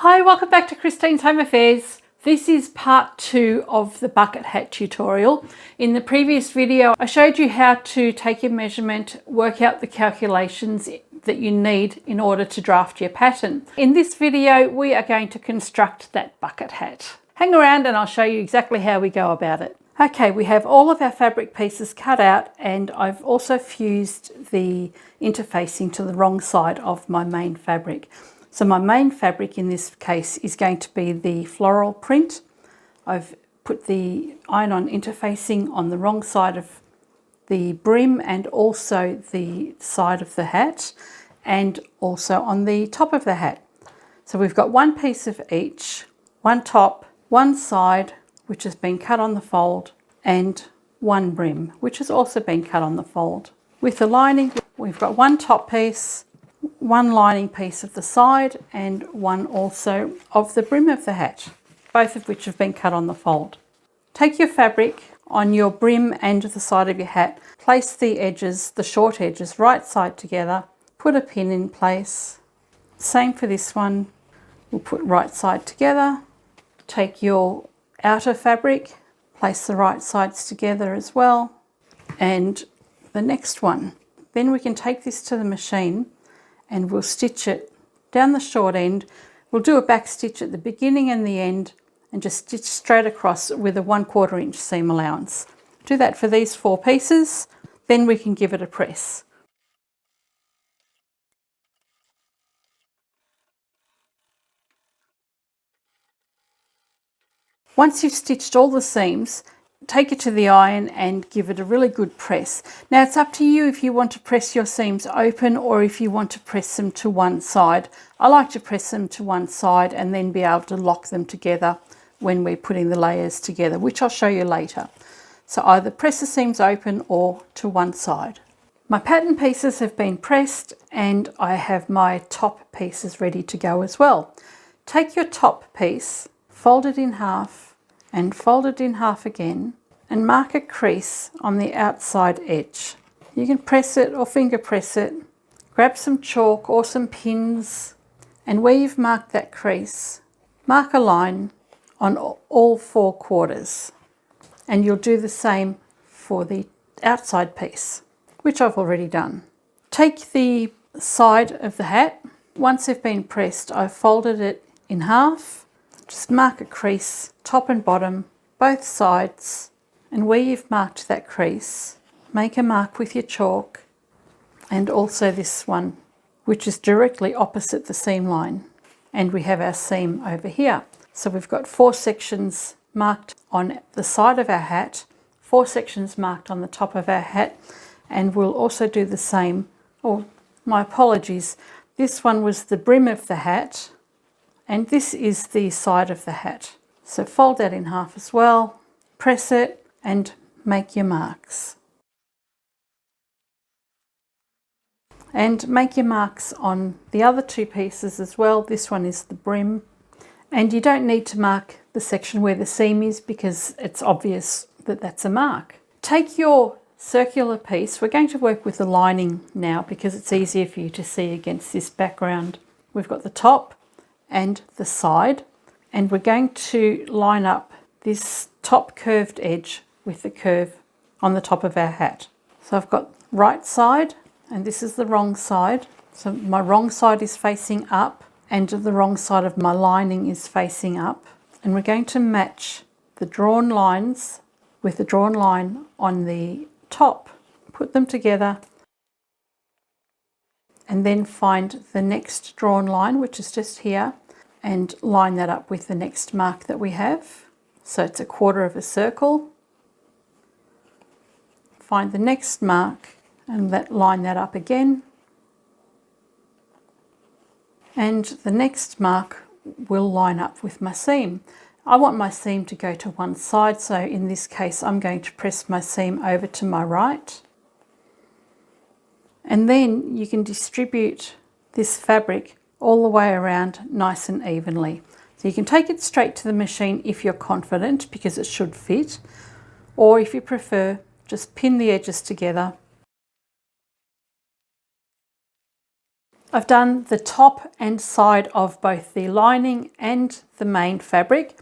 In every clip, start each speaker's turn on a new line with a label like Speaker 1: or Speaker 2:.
Speaker 1: Hi, welcome back to Christine's Home Affairs. This is part 2 of the bucket hat tutorial. In the previous video, I showed you how to take your measurement, work out the calculations that you need in order to draft your pattern. In this video, we are going to construct that bucket hat. Hang around and I'll show you exactly how we go about it. Okay, we have all of our fabric pieces cut out, and I've also fused the interfacing to the wrong side of my main fabric. So my main fabric in this case is going to be the floral print. I've put the iron-on interfacing on the wrong side of the brim and also the side of the hat, and also on the top of the hat. So we've got one piece of each, one top, one side which has been cut on the fold, and one brim which has also been cut on the fold. With the lining, we've got one top piece, one lining piece of the side, and one also of the brim of the hat, both of which have been cut on the fold. Take your fabric on your brim and the side of your hat, place the edges, the short edges, right side together, put a pin in place. Same for this one, we'll put right side together. Take your outer fabric, place the right sides together as well, and the next one. Then we can take this to the machine and we'll stitch it down the short end. We'll do a back stitch at the beginning and the end and just stitch straight across with a 1/4 inch seam allowance. Do that for these 4 pieces, then we can give it a press. Once you've stitched all the seams, take it to the iron and give it a really good press. Now it's up to you if you want to press your seams open or if you want to press them to one side. I like to press them to one side and then be able to lock them together when we're putting the layers together, which I'll show you later. So either press the seams open or to one side. My pattern pieces have been pressed and I have my top pieces ready to go as well. Take your top piece, fold it in half, and fold it in half again, and mark a crease on the outside edge. You can press it or finger press it, grab some chalk or some pins, and where you've marked that crease, mark a line on all 4 quarters, and you'll do the same for the outside piece, which I've already done. Take the side of the hat. Once they've been pressed, I've folded it in half. Just mark a crease, top and bottom, both sides, and where you've marked that crease, make a mark with your chalk, and also this one, which is directly opposite the seam line. And we have our seam over here. So we've got 4 sections marked on the side of our hat, 4 sections marked on the top of our hat, and we'll also do the same. Oh, my apologies. This one was the brim of the hat, and this is the side of the hat. So fold that in half as well, press it and make your marks. And make your marks on the other 2 pieces as well. This one is the brim. And you don't need to mark the section where the seam is because it's obvious that that's a mark. Take your circular piece. We're going to work with the lining now because it's easier for you to see against this background. We've got the top and the side, and we're going to line up this top curved edge with the curve on the top of our hat. So I've got right side and this is the wrong side. So my wrong side is facing up and the wrong side of my lining is facing up, and we're going to match the drawn lines with the drawn line on the top, put them together, and then find the next drawn line, which is just here, and line that up with the next mark that we have. So it's a 1/4 of a circle. Find the next mark and line that up again. And the next mark will line up with my seam. I want my seam to go to one side, so in this case I'm going to press my seam over to my right. And then you can distribute this fabric all the way around nice and evenly. So you can take it straight to the machine if you're confident, because it should fit, or if you prefer, just pin the edges together I've done the top and side of both the lining and the main fabric.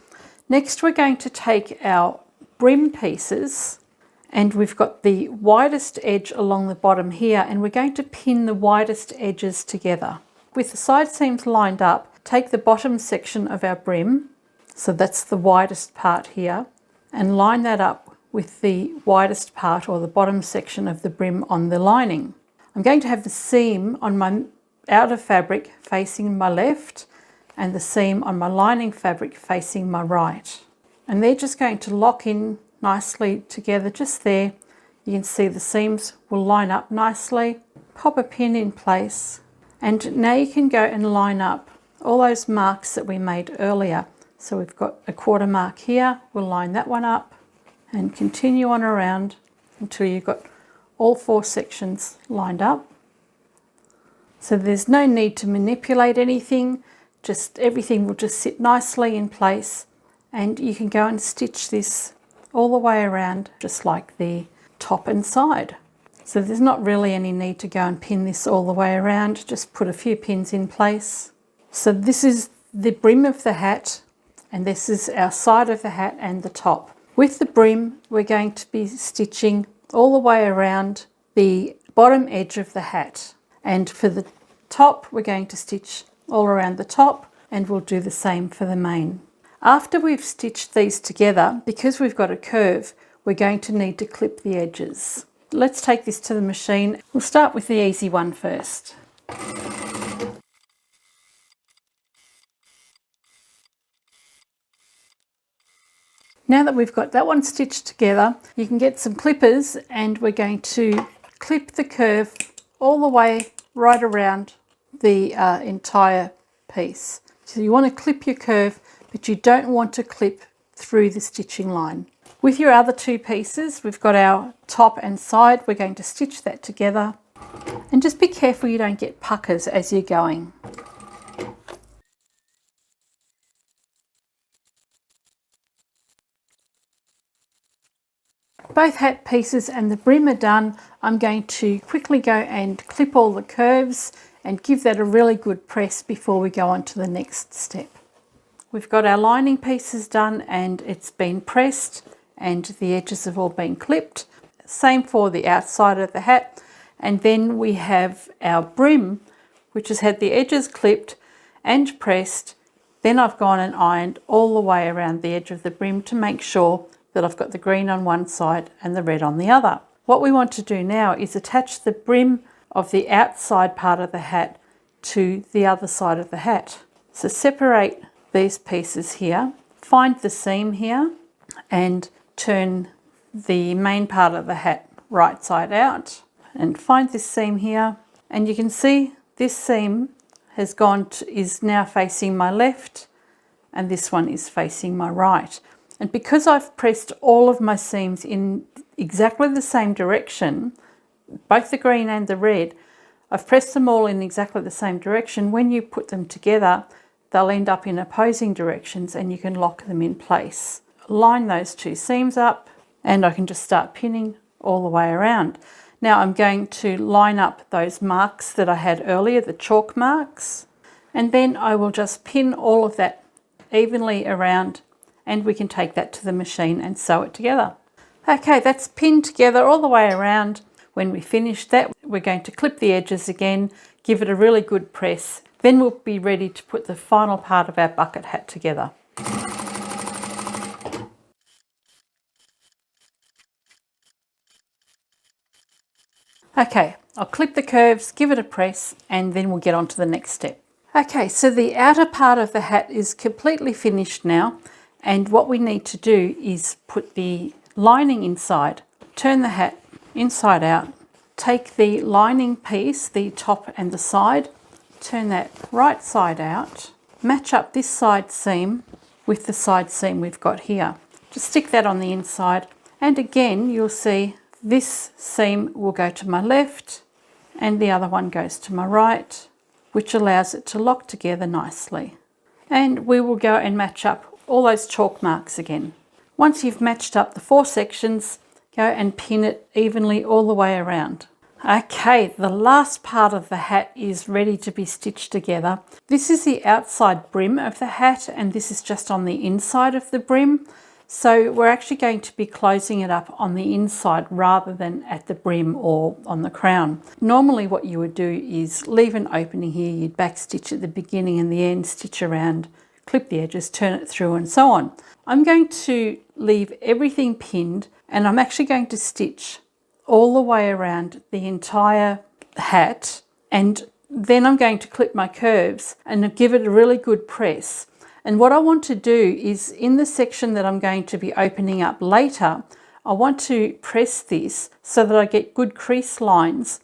Speaker 1: Next we're going to take our brim pieces, and we've got the widest edge along the bottom here, and we're going to pin the widest edges together. With the side seams lined up, take the bottom section of our brim, so that's the widest part here, and line that up with the widest part or the bottom section of the brim on the lining. I'm going to have the seam on my outer fabric facing my left and the seam on my lining fabric facing my right. And they're just going to lock in nicely together just there. You can see the seams will line up nicely. Pop a pin in place, and now you can go and line up all those marks that we made earlier. So we've got a quarter mark here, we'll line that one up and continue on around until you've got all 4 sections lined up. So there's no need to manipulate anything, just everything will just sit nicely in place, and you can go and stitch this all the way around just like the top and side. So there's not really any need to go and pin this all the way around, just put a few pins in place. So this is the brim of the hat, and this is our side of the hat and the top. With the brim, we're going to be stitching all the way around the bottom edge of the hat. And for the top, we're going to stitch all around the top, and we'll do the same for the main. After we've stitched these together, because we've got a curve, we're going to need to clip the edges. Let's take this to the machine. We'll start with the easy one first. Now that we've got that one stitched together, you can get some clippers, and we're going to clip the curve all the way right around the entire piece. So you want to clip your curve, but you don't want to clip through the stitching line. With your other 2 pieces, we've got our top and side. We're going to stitch that together, and just be careful you don't get puckers as you're going. Both hat pieces and the brim are done. I'm going to quickly go and clip all the curves and give that a really good press before we go on to the next step. We've got our lining pieces done, and it's been pressed and the edges have all been clipped. Same for the outside of the hat. And then we have our brim, which has had the edges clipped and pressed. Then I've gone and ironed all the way around the edge of the brim to make sure that I've got the green on one side and the red on the other. What we want to do now is attach the brim of the outside part of the hat to the other side of the hat. So separate these pieces here, find the seam here, and turn the main part of the hat right side out, and find this seam here, and you can see this seam is now facing my left, and this one is facing my right. And because I've pressed all of my seams in exactly the same direction, both the green and the red, I've pressed them all in exactly the same direction. When you put them together, they'll end up in opposing directions, and you can lock them in place. Line those 2 seams up, and I can just start pinning all the way around. Now I'm going to line up those marks that I had earlier, the chalk marks, and then I will just pin all of that evenly around, and we can take that to the machine and sew it together. Okay, that's pinned together all the way around. When we finish that, we're going to clip the edges again, give it a really good press. Then we'll be ready to put the final part of our bucket hat together. Okay, I'll clip the curves, give it a press, and then we'll get on to the next step. Okay, so the outer part of the hat is completely finished now, and what we need to do is put the lining inside. Turn the hat inside out, take the lining piece, the top and the side, turn that right side out, match up this side seam with the side seam we've got here. Just stick that on the inside, and again you'll see this seam will go to my left and the other one goes to my right, which allows it to lock together nicely. And we will go and match up all those chalk marks again. Once you've matched up the 4 sections, go and pin it evenly all the way around. Okay, the last part of the hat is ready to be stitched together. This is the outside brim of the hat, and this is just on the inside of the brim. So we're actually going to be closing it up on the inside rather than at the brim or on the crown. Normally what you would do is leave an opening here, you'd back stitch at the beginning and the end, stitch around, clip the edges, turn it through and so on. I'm going to leave everything pinned, and I'm actually going to stitch all the way around the entire hat, and then I'm going to clip my curves and give it a really good press. And what I want to do is, in the section that I'm going to be opening up later, I want to press this so that I get good crease lines,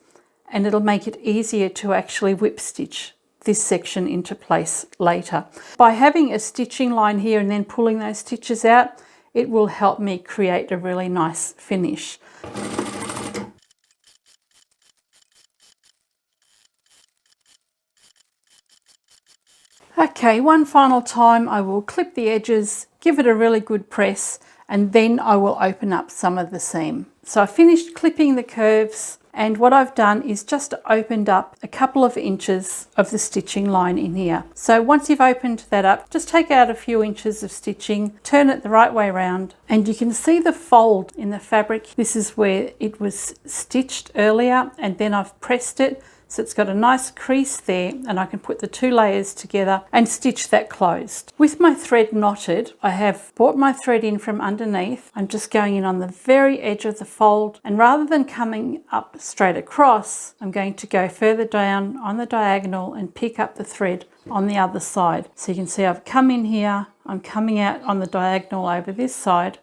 Speaker 1: and it'll make it easier to actually whip stitch this section into place later. By having a stitching line here and then pulling those stitches out, it will help me create a really nice finish. Okay, one final time I will clip the edges, give it a really good press, and then I will open up some of the seam. So I finished clipping the curves, and what I've done is just opened up a couple of inches of the stitching line in here. So once you've opened that up, just take out a few inches of stitching, turn it the right way around, and you can see the fold in the fabric. This is where it was stitched earlier, and then I've pressed it. So it's got a nice crease there, and I can put the two layers together and stitch that closed. With my thread knotted, I have brought my thread in from underneath. I'm just going in on the very edge of the fold, and rather than coming up straight across, I'm going to go further down on the diagonal and pick up the thread on the other side. So you can see I've come in here, I'm coming out on the diagonal over this side,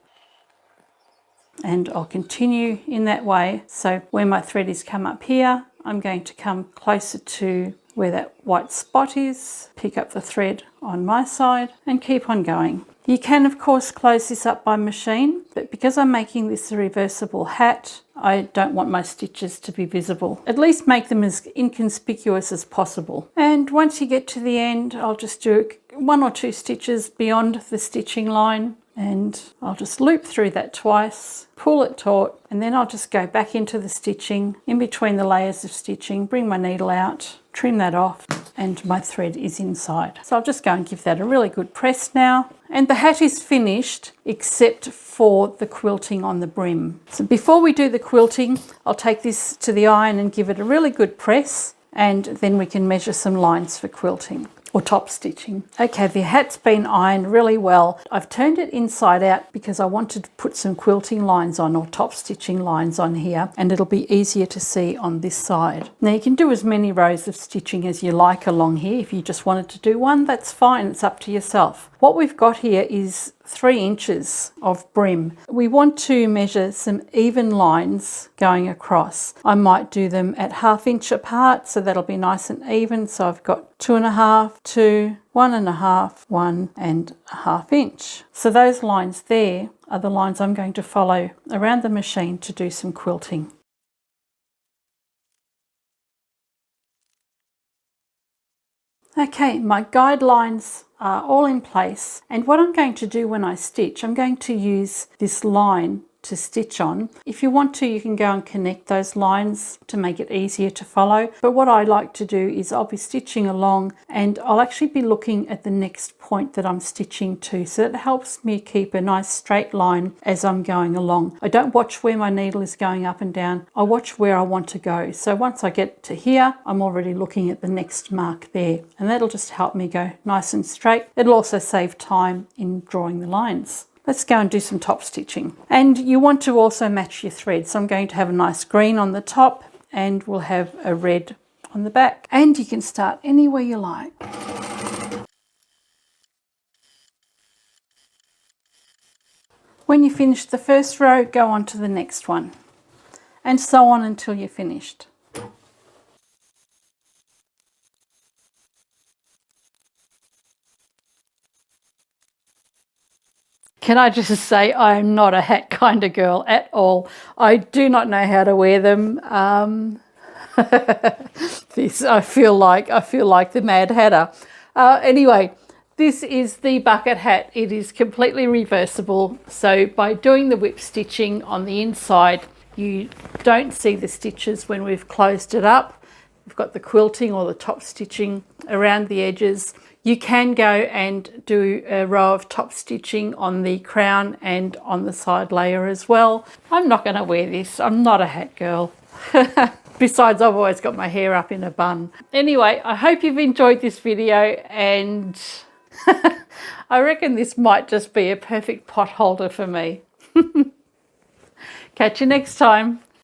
Speaker 1: and I'll continue in that way. So where my thread is come up here, I'm going to come closer to where that white spot is, pick up the thread on my side and keep on going. You can of course close this up by machine, but because I'm making this a reversible hat, I don't want my stitches to be visible. At least make them as inconspicuous as possible. And once you get to the end, I'll just do 1 or 2 stitches beyond the stitching line, and I'll just loop through that twice, pull it taut, and then I'll just go back into the stitching in between the layers of stitching, bring my needle out, trim that off, and my thread is inside. So I'll just go and give that a really good press now. And the hat is finished except for the quilting on the brim. So before we do the quilting, I'll take this to the iron and give it a really good press, and then we can measure some lines for quilting or top stitching. Okay, the hat's been ironed really well. I've turned it inside out because I wanted to put some quilting lines on, or top stitching lines on here, and it'll be easier to see on this side. Now you can do as many rows of stitching as you like along here. If you just wanted to do one, that's fine, it's up to yourself. What we've got here is 3 inches of brim. We want to measure some even lines going across. I might do them at 1/2 inch apart, so that'll be nice and even. So I've got 2.5, 2, 1.5, 1 and 1/2 inch. So those lines there are the lines I'm going to follow around the machine to do some quilting. Okay, my guidelines are all in place, and what I'm going to do when I stitch, I'm going to use this line to stitch on. If you want to, you can go and connect those lines to make it easier to follow, but what I like to do is I'll be stitching along and I'll actually be looking at the next point that I'm stitching to, so it helps me keep a nice straight line as I'm going along. I don't watch where my needle is going up and down, I watch where I want to go. So once I get to here, I'm already looking at the next mark there, and that'll just help me go nice and straight. It'll also save time in drawing the lines. Let's go and do some top stitching. And you want to also match your thread. So I'm going to have a nice green on the top, and we'll have a red on the back. And you can start anywhere you like. When you finish the first row, go on to the next one, and so on until you're finished. Can I just say, I am not a hat kind of girl at all. I do not know how to wear them. I feel like the Mad Hatter. Anyway, this is the bucket hat. It is completely reversible. So by doing the whip stitching on the inside, you don't see the stitches when we've closed it up. We've got the quilting or the top stitching around the edges. You can go and do a row of top stitching on the crown and on the side layer as well. I'm not going to wear this. I'm not a hat girl. Besides, I've always got my hair up in a bun. Anyway, I hope you've enjoyed this video, and I reckon this might just be a perfect pot holder for me. Catch you next time.